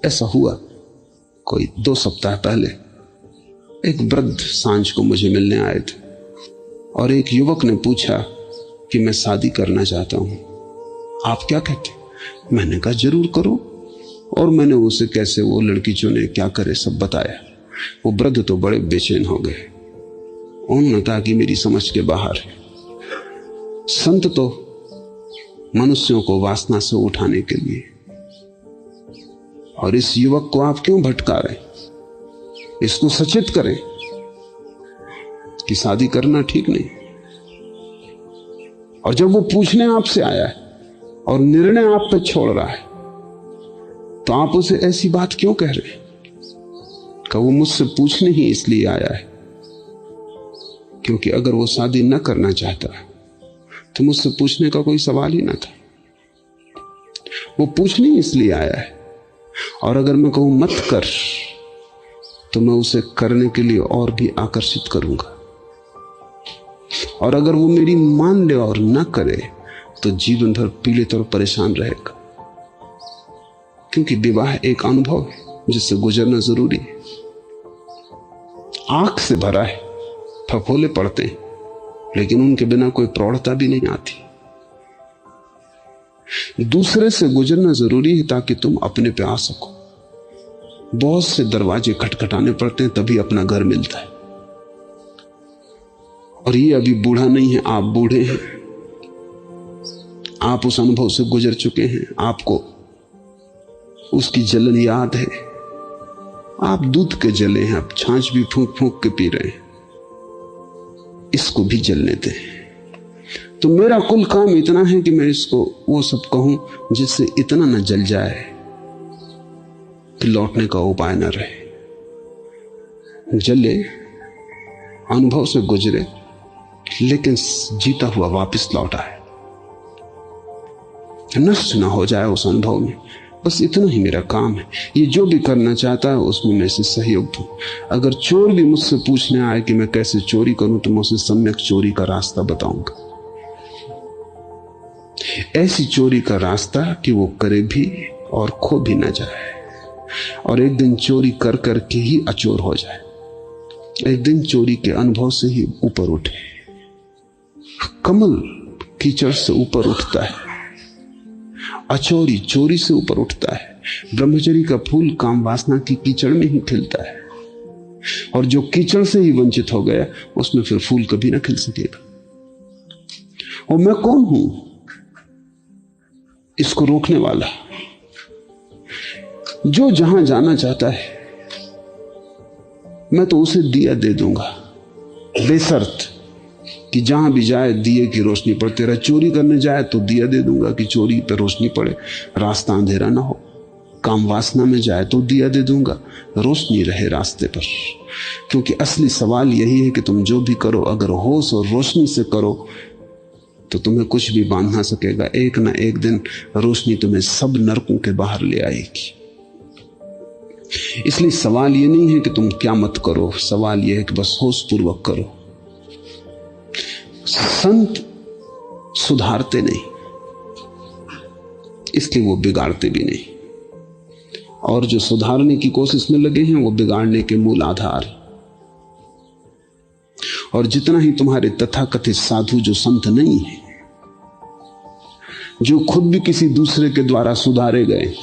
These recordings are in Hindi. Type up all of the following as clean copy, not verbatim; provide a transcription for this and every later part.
ऐसा हुआ कोई 2 सप्ताह पहले, एक वृद्ध सांझ को मुझे मिलने आए थे और एक युवक ने पूछा कि मैं शादी करना चाहता हूं, आप क्या कहते? मैंने कहा जरूर करो, और मैंने उसे कैसे वो लड़की चुने, क्या करे, सब बताया। वो वृद्ध तो बड़े बेचैन हो गए। उन्होंने कहा कि मेरी समझ के बाहर है। संत तो मनुष्यों को वासना से उठाने के लिए, और इस युवक को आप क्यों भटका रहे? इसको सचेत करें कि शादी करना ठीक नहीं। और जब वो पूछने आपसे आया है और निर्णय आप पे छोड़ रहा है, तो आप उसे ऐसी बात क्यों कह रहे हैं? कि वो मुझसे पूछने ही इसलिए आया है क्योंकि अगर वो शादी न करना चाहता तो मुझसे पूछने का कोई सवाल ही ना था। वो पूछने ही इसलिए आया है, और अगर मैं कहूं मत कर तो मैं उसे करने के लिए और भी आकर्षित करूंगा, और अगर वो मेरी मान ले और न करे तो जीवन भर पीड़ित और परेशान रहेगा। क्योंकि विवाह एक अनुभव है जिससे गुजरना जरूरी है। आंख से भरा है, फफोले पड़ते हैं, लेकिन उनके बिना कोई प्रौढ़ता भी नहीं आती। दूसरे से गुजरना जरूरी है ताकि तुम अपने पे आ सको। बहुत से दरवाजे खटखटाने पड़ते हैं तभी अपना घर मिलता है। और ये अभी बूढ़ा नहीं है, आप बूढ़े हैं, आप उस अनुभव से गुजर चुके हैं, आपको उसकी जलन याद है। आप दूध के जले हैं, आप छाछ भी फूंक फूंक के पी रहे हैं, इसको भी जलने दें। तो मेरा कुल काम इतना है कि मैं इसको वो सब कहूं जिससे इतना न जल जाए कि लौटने का उपाय न रहे। जले, अनुभव से गुजरे, लेकिन जीता हुआ वापस लौटा है, नष्ट ना हो जाए उस अनुभव में। बस इतना ही मेरा काम है। ये जो भी करना चाहता है उसमें मैं इसे सहयोग दूं। अगर चोर भी मुझसे पूछने आए कि मैं कैसे चोरी करूं तो मैं उसे सम्यक चोरी का रास्ता बताऊंगा। ऐसी चोरी का रास्ता कि वो करे भी और खो भी ना जाए, और एक दिन चोरी कर करके ही अचोर हो जाए, एक दिन चोरी के अनुभव से ही ऊपर उठे। कमल कीचड़ से ऊपर उठता है, अचोरी चोरी से ऊपर उठता है। ब्रह्मचर्य का फूल काम वासना की कीचड़ में ही खिलता है, और जो कीचड़ से ही वंचित हो गया उसमें फिर फूल कभी ना खिल सकेगा। और मैं कौन हूं इसको रोकने वाला? जो जहां जाना चाहता है मैं तो उसे दिया दे दूंगा, बेशर्त कि जहां भी जाए दिए की रोशनी पड़ती रहे। चोरी करने जाए तो दिया दे दूंगा कि चोरी पर रोशनी पड़े, रास्ता अंधेरा ना हो। काम वासना में जाए तो दिया दे दूंगा, रोशनी रहे रास्ते पर। क्योंकि असली सवाल यही है कि तुम जो भी करो अगर होश और रोशनी से करो तो तुम्हें कुछ भी बांध ना सकेगा। एक ना एक दिन रोशनी तुम्हें सब नरकों के बाहर ले आएगी। इसलिए सवाल ये नहीं है कि तुम क्या मत करो, सवाल यह है कि बस होश पूर्वक करो। संत सुधारते नहीं, इसलिए वो बिगाड़ते भी नहीं, और जो सुधारने की कोशिश में लगे हैं वो बिगाड़ने के मूल आधार। और जितना ही तुम्हारे तथाकथित साधु जो संत नहीं है, जो खुद भी किसी दूसरे के द्वारा सुधारे गए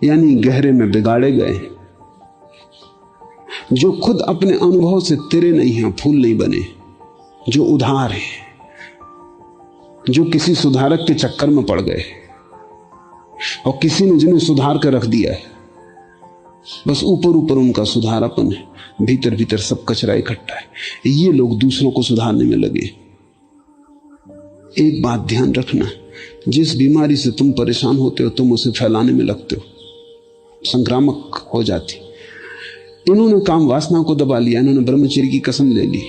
यानी गहरे में बिगाड़े गए, जो खुद अपने अनुभव से तिरे नहीं हैं, फूल नहीं बने, जो उधार है, जो किसी सुधारक के चक्कर में पड़ गए और किसी ने जिन्हें सुधार कर रख दिया है, बस ऊपर ऊपर उनका सुधारापन है, भीतर भीतर सब कचरा इकट्ठा है। ये लोग दूसरों को सुधारने में लगे। एक बात ध्यान रखना, जिस बीमारी से तुम परेशान होते हो तुम उसे फैलाने में लगते हो, संक्रामक हो जाती। इन्होंने काम वासना को दबा लिया, इन्होंने ब्रह्मचर्य की कसम ले ली,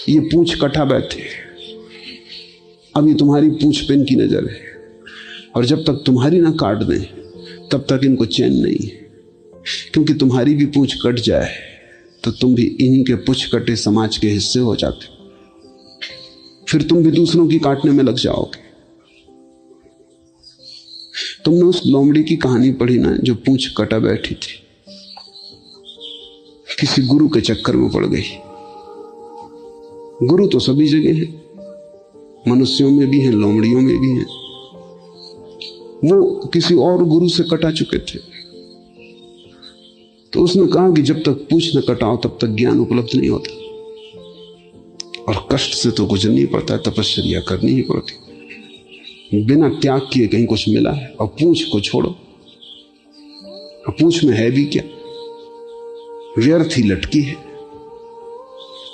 ये पूंछ कटा बैठे, अभी तुम्हारी पूंछ पे इनकी नजर है, और जब तक तुम्हारी ना काट दें तब तक इनको चैन नहीं है। क्योंकि तुम्हारी भी पूंछ कट जाए तो तुम भी इन्हीं के पूंछ कटे समाज के हिस्से हो जाते, फिर तुम भी दूसरों की काटने में लग जाओगे। तुमने उस लोमड़ी की कहानी पढ़ी ना, जो पूंछ कटा बैठी थी, किसी गुरु के चक्कर में पड़ गई। गुरु तो सभी जगह हैं, मनुष्यों में भी हैं, लोमड़ियों में भी हैं। वो किसी और गुरु से कटा चुके थे, तो उसने कहा कि जब तक पूंछ न कटाओ तब तक ज्ञान उपलब्ध नहीं होता, और कष्ट से तो गुजरनी पड़ता है, तपस्या करनी ही पड़ती। बिना त्याग किए कहीं कुछ मिला है? और पूंछ को छोड़ो, पूंछ में है भी क्या? व्यर्थ ही लटकी है,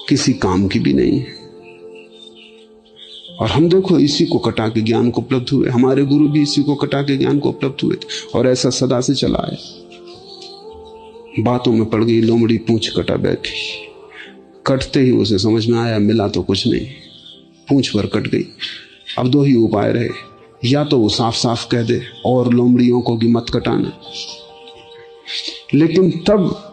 किसी काम की भी नहीं है। और हम देखो इसी को कटा के ज्ञान को उपलब्ध हुए, हमारे गुरु भी इसी को कटा के ज्ञान को उपलब्ध हुए थे, और ऐसा सदा से चला है। बातों में पड़ गई लोमड़ी, पूंछ कटा बैठी। कटते ही उसे समझ में आया मिला तो कुछ नहीं, पूंछ पर कट गई। अब दो ही उपाय रहे, या तो वो साफ साफ कह दे और लोमड़ियों को कि मत कटाना, लेकिन तब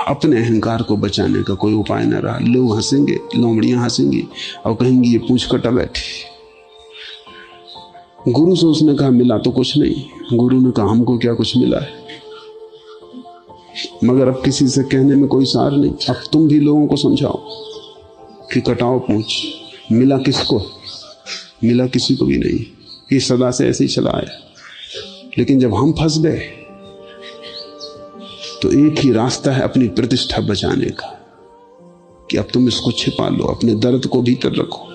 अपने अहंकार को बचाने का कोई उपाय न रहा। लोग हंसेंगे, लोमड़ियां हंसेंगी और कहेंगी ये पूंछ कटा बैठी। गुरु से उसने कहा मिला तो कुछ नहीं। गुरु ने कहा हमको क्या कुछ मिला है, मगर अब किसी से कहने में कोई सार नहीं। अब तुम भी लोगों को समझाओ कि कटाओ पूंछ। मिला किसको? मिला किसी को भी नहीं। ये सदा से ऐसे ही चला आया। लेकिन जब हम फंस गए तो एक ही रास्ता है अपनी प्रतिष्ठा बचाने का, कि अब तुम इसको छिपा लो, अपने दर्द को भीतर रखो,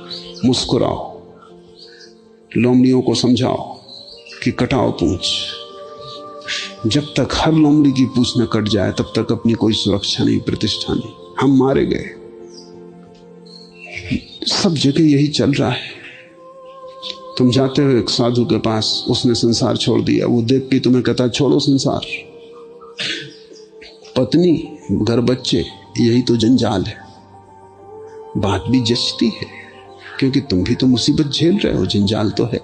मुस्कुराओ, लोमड़ियों को समझाओ कि कटाओ पूंछ। जब तक हर लोमड़ी की पूंछ न कट जाए तब तक अपनी कोई सुरक्षा नहीं, प्रतिष्ठा नहीं। हम मारे गए। सब जगह यही चल रहा है। तुम जाते हो एक साधु के पास, उसने संसार छोड़ दिया, वो देख के तुम्हें कहता छोड़ो संसार, पत्नी, घर, बच्चे, यही तो जंजाल है। बात भी जचती है, क्योंकि तुम भी तो मुसीबत झेल रहे हो, जंजाल तो है।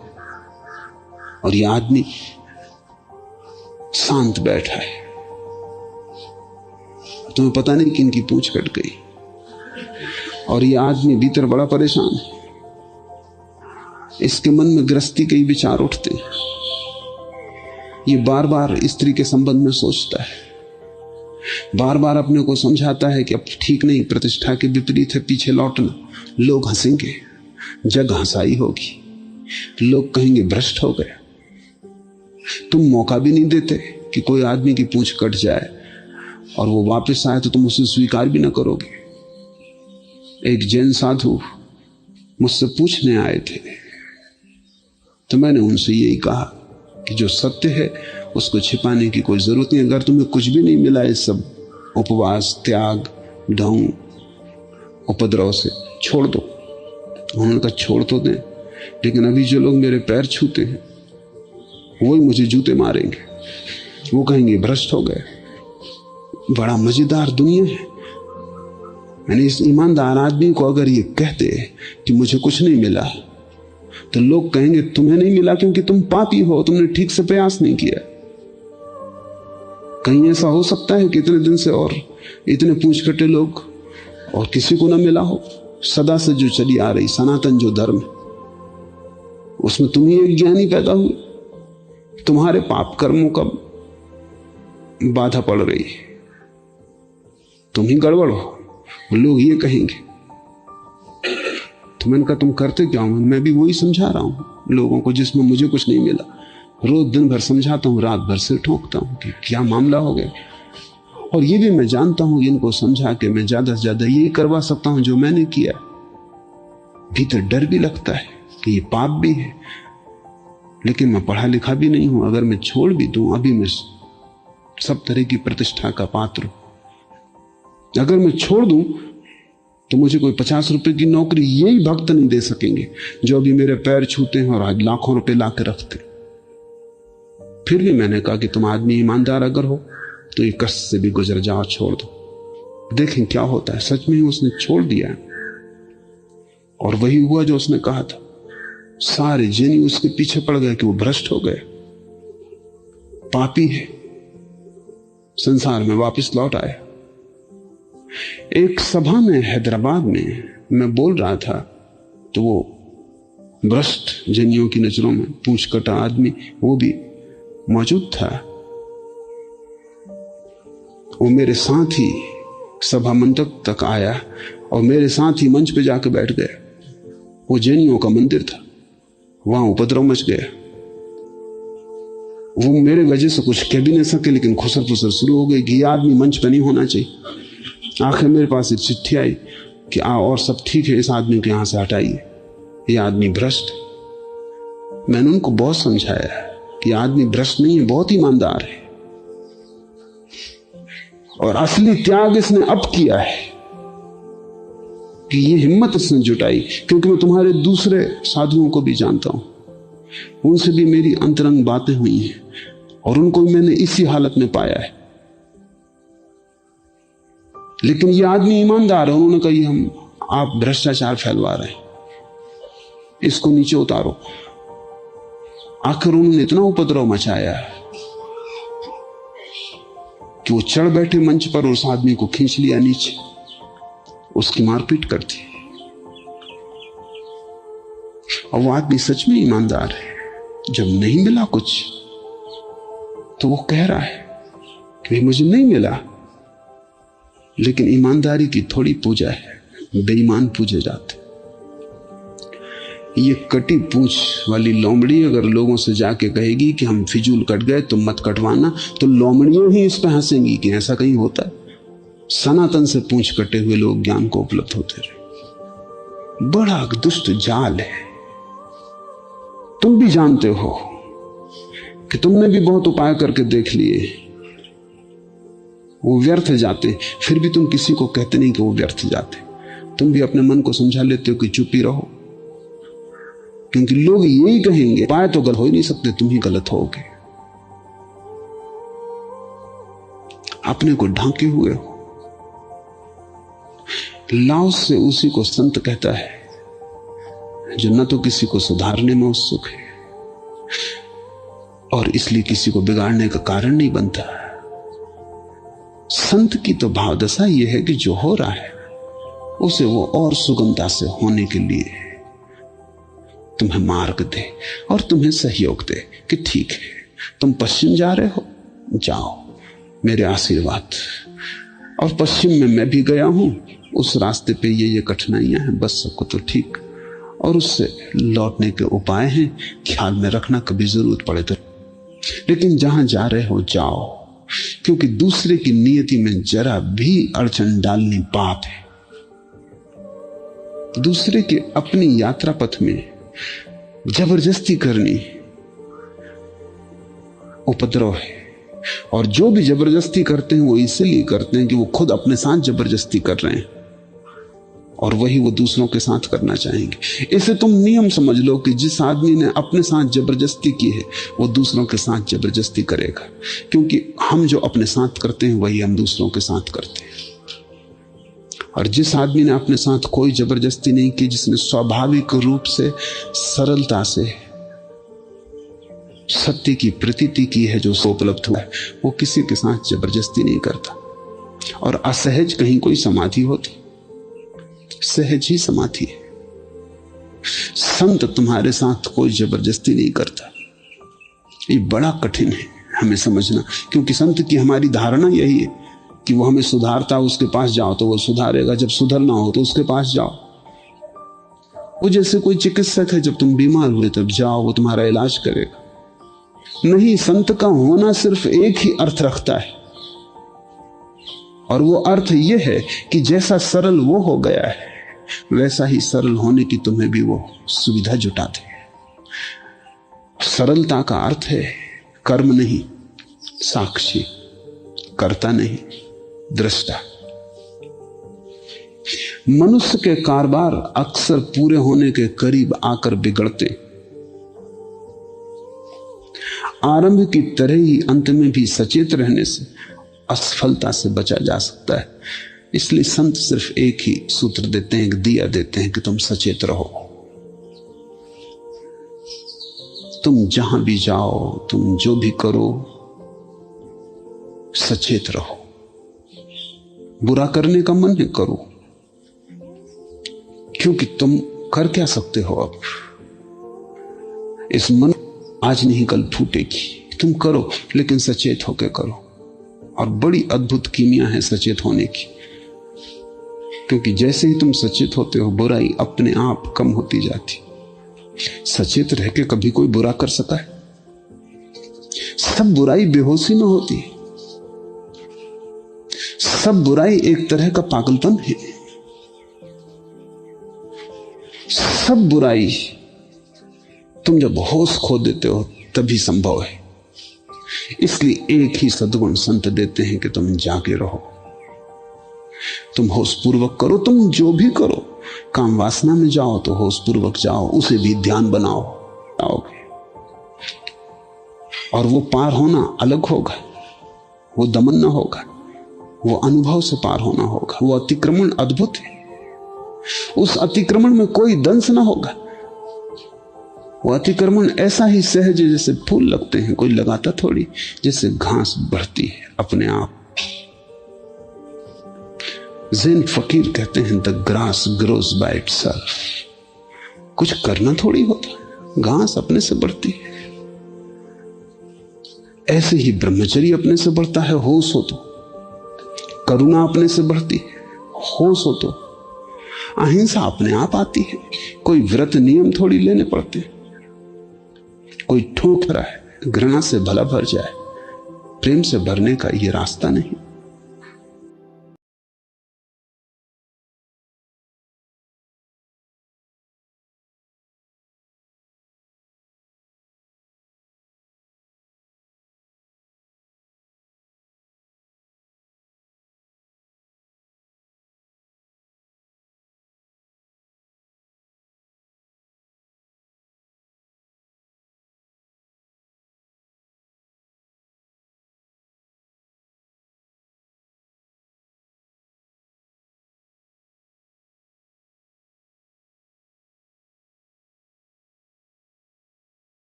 और ये आदमी शांत बैठा है, तुम्हें पता नहीं कि इनकी पूंछ कट गई, और ये आदमी भीतर बड़ा परेशान है। इसके मन में गृहस्थी के ही विचार उठते हैं। ये बार बार स्त्री के संबंध में सोचता है, बार बार अपने को समझाता है कि अब ठीक नहीं, प्रतिष्ठा के विपरीत है, पीछे लौटना। लोग हंसेंगे, जग हंसाई होगी, लोग कहेंगे भ्रष्ट हो गया। तुम मौका भी नहीं देते कि कोई आदमी की पूंछ कट जाए और वो वापस आए तो तुम उसे स्वीकार भी ना करोगे। एक जैन साधु मुझसे पूछने आए थे, तो मैंने उनसे यही कहा कि जो सत्य है उसको छिपाने की कोई जरूरत नहीं। अगर तुम्हें कुछ भी नहीं मिला इस सब उपवास, त्याग, ढोंग, उपद्रव से, छोड़ दो। उन्होंने कहा छोड़ तो दें, लेकिन अभी जो लोग मेरे पैर छूते हैं वही मुझे जूते मारेंगे, वो कहेंगे भ्रष्ट हो गए। बड़ा मजेदार दुनिया है। मैंने इस ईमानदार आदमी को अगर ये कहते कि मुझे कुछ नहीं मिला, तो लोग कहेंगे तुम्हें नहीं मिला क्योंकि तुम पापी हो, तुमने ठीक से प्रयास नहीं किया। कहीं ऐसा हो सकता है कि इतने दिन से और इतने पूंछ कटे लोग और किसी को ना मिला हो? सदा से जो चली आ रही सनातन जो धर्म है, उसमें तुम ही एक ज्ञानी पैदा हुए, तुम्हारे पाप कर्मों का बाधा पड़ रही है, तुम ही गड़बड़ हो, लोग ये कहेंगे। तो मैंने कहा तुम करते क्या हो? मैं भी वही समझा रहा हूं लोगों को जिसमें मुझे कुछ नहीं मिला। रोज दिन भर समझाता हूं, रात भर से ठोंकता हूं कि क्या मामला हो गया। और ये भी मैं जानता हूं इनको समझा के मैं ज्यादा से ज्यादा यही करवा सकता हूं जो मैंने किया। भीतर डर भी लगता है कि ये पाप भी है, लेकिन मैं पढ़ा लिखा भी नहीं हूं। अगर मैं छोड़ भी दूं, अभी मैं सब तरह की प्रतिष्ठा का पात्र हूं। अगर मैं छोड़ दूं तो मुझे कोई 50 रुपए की नौकरी यही भक्त नहीं दे सकेंगे जो अभी मेरे पैर छूते हैं और आज लाखों रुपए ला के रखते। फिर भी मैंने कहा कि तुम आदमी ईमानदार अगर हो तो ये कष्ट से भी गुजर जाओ, छोड़ दो, देखें क्या होता है। सच में ही उसने छोड़ दिया और वही हुआ जो उसने कहा था। सारे जैनी उसके पीछे पड़ गए कि वो भ्रष्ट हो गए, पापी है, संसार में वापस लौट आया। एक सभा में हैदराबाद में मैं बोल रहा था, तो वो भ्रष्ट जनियों की नजरों में पूंछ कटा आदमी वो भी मौजूद था। वो मेरे साथ ही सभा मंडप तक आया और मेरे साथ ही मंच पे जाकर बैठ गया। वो जैनियों का मंदिर था, वहां उपद्रव मच गया। वो मेरे वजह से कुछ कह भी नहीं सके, लेकिन खुसर फुसर शुरू हो गई कि यह आदमी मंच पे नहीं होना चाहिए। आखिर मेरे पास एक चिट्ठी आई कि और सब ठीक है, इस आदमी को यहां से हटाइए, ये आदमी भ्रष्ट। मैंने उनको बहुत समझाया कि आदमी भ्रष्ट नहीं है, बहुत ईमानदार है और असली त्याग इसने अब किया है कि ये हिम्मत इसने जुटाई। क्योंकि मैं तुम्हारे दूसरे साधुओं को भी जानता हूं, उनसे भी मेरी अंतरंग बातें हुई हैं और उनको भी मैंने इसी हालत में पाया है। लेकिन ये आदमी ईमानदार है। उन्होंने कहा, हम आप भ्रष्टाचार फैलवा रहे हैं, इसको नीचे उतारो। आखिर उन्होंने इतना उपद्रव मचाया कि वो चढ़ बैठे मंच पर और उस आदमी को खींच लिया नीचे, उसकी मारपीट कर दी। और वो आदमी सच में ईमानदार है। जब नहीं मिला कुछ तो वो कह रहा है कि भाई मुझे नहीं मिला, लेकिन ईमानदारी की थोड़ी पूजा है, बेईमान पूजे जाते। ये कटी पूंछ वाली लोमड़ी अगर लोगों से जाके कहेगी कि हम फिजूल कट गए तुम मत कटवाना, तो लोमड़ियां ही इस पे हंसेंगी कि ऐसा कहीं होता है। सनातन से पूंछ कटे हुए लोग ज्ञान को उपलब्ध होते रहे। बड़ा दुष्ट जाल है। तुम भी जानते हो कि तुमने भी बहुत उपाय करके देख लिए, वो व्यर्थ जाते, फिर भी तुम किसी को कहते नहीं कि वो व्यर्थ जाते। तुम भी अपने मन को समझा लेते हो कि चुप ही रहो, क्योंकि लोग यही कहेंगे उपाय तो गलत हो ही नहीं सकते, तुम ही गलत होगे, अपने को ढांके हुए हो। लाओस से उसी को संत कहता है जो न तो किसी को सुधारने में उत्सुक है और इसलिए किसी को बिगाड़ने का कारण नहीं बनता। संत की तो भावदशा यह है कि जो हो रहा है उसे वो और सुगमता से होने के लिए तुम्हें मार्ग दे और तुम्हें सहयोग दे कि ठीक है, तुम पश्चिम जा रहे हो, जाओ, मेरे आशीर्वाद। और पश्चिम में मैं भी गया हूं, उस रास्ते पे ये कठिनाइयां हैं, बस सबको तो ठीक, और उससे लौटने के उपाय हैं, ख्याल में रखना कभी जरूरत पड़े तो। लेकिन जहां जा रहे हो जाओ, क्योंकि दूसरे की नियति में जरा भी अड़चन डालनी पाप है। दूसरे के अपनी यात्रा पथ में जबरदस्ती करनी उपद्रव है। और जो भी जबरदस्ती करते हैं वो इसलिए करते हैं कि वो खुद अपने साथ जबरदस्ती कर रहे हैं और वही वो दूसरों के साथ करना चाहेंगे। इसे तुम नियम समझ लो कि जिस आदमी ने अपने साथ जबरदस्ती की है वो दूसरों के साथ जबरदस्ती करेगा, क्योंकि हम जो अपने साथ करते हैं वही हम दूसरों के साथ करते हैं। और जिस आदमी ने अपने साथ कोई जबरदस्ती नहीं की, जिसने स्वाभाविक रूप से सरलता से सत्य की प्रतीति की है जो उपलब्ध हुआ है, वो किसी के साथ जबरदस्ती नहीं करता। और असहज कहीं कोई समाधि होती, सहज ही समाधि है। संत तुम्हारे साथ कोई जबरदस्ती नहीं करता। ये बड़ा कठिन है हमें समझना, क्योंकि संत की हमारी धारणा यही है कि वो हमें सुधारता, उसके पास जाओ तो वो सुधारेगा, जब सुधरना हो तो उसके पास जाओ। वो जैसे कोई चिकित्सक है, जब तुम बीमार हुए तब जाओ, वो तुम्हारा इलाज करेगा। नहीं, संत का होना सिर्फ एक ही अर्थ रखता है, और वो अर्थ ये है कि जैसा सरल वो हो गया है वैसा ही सरल होने की तुम्हें भी वो सुविधा जुटा दे। सरलता का अर्थ है कर्म नहीं, साक्षी, कर्ता नहीं, दृष्टा। मनुष्य के कारोबार अक्सर पूरे होने के करीब आकर बिगड़ते। आरंभ की तरह ही अंत में भी सचेत रहने से असफलता से बचा जा सकता है। इसलिए संत सिर्फ एक ही सूत्र देते हैं, एक दिया देते हैं कि तुम सचेत रहो। तुम जहां भी जाओ, तुम जो भी करो, सचेत रहो। बुरा करने का मन है, करो, क्योंकि तुम कर क्या सकते हो अब? इस मन आज नहीं कल फूटेगी। तुम करो, लेकिन सचेत होकर करो। और बड़ी अद्भुत कीमिया है सचेत होने की, क्योंकि जैसे ही तुम सचेत होते हो बुराई अपने आप कम होती जाती। सचेत रह के कभी कोई बुरा कर सका है? सब बुराई बेहोशी में होती है, सब बुराई एक तरह का पागलपन है, सब बुराई तुम जब होश खो देते हो तभी संभव है। इसलिए एक ही सद्गुण संत देते हैं कि तुम जागे रहो, तुम होश पूर्वक करो। तुम जो भी करो, काम वासना में जाओ तो होश पूर्वक जाओ, उसे भी ध्यान बनाओ, आओगे। और वो पार होना अलग होगा, वो दमन न होगा, वो अनुभव से पार होना होगा। वो अतिक्रमण अद्भुत है, उस अतिक्रमण में कोई दंश ना होगा। वो अतिक्रमण ऐसा ही सहज है जैसे फूल लगते हैं, कोई लगाता थोड़ी, जैसे घास बढ़ती है अपने आप। ज़ैन फकीर कहते हैं the grass grows by itself. कुछ करना थोड़ी होता, घास अपने से बढ़ती है। ऐसे ही ब्रह्मचर्य अपने से बढ़ता है, होश हो तो। करुणा अपने से बढ़ती है, होश हो तो। अहिंसा अपने आप आती है, कोई व्रत नियम थोड़ी लेने पड़ते। कोई ठोक रहा है, घृणा से भला भर जाए, प्रेम से भरने का यह रास्ता नहीं।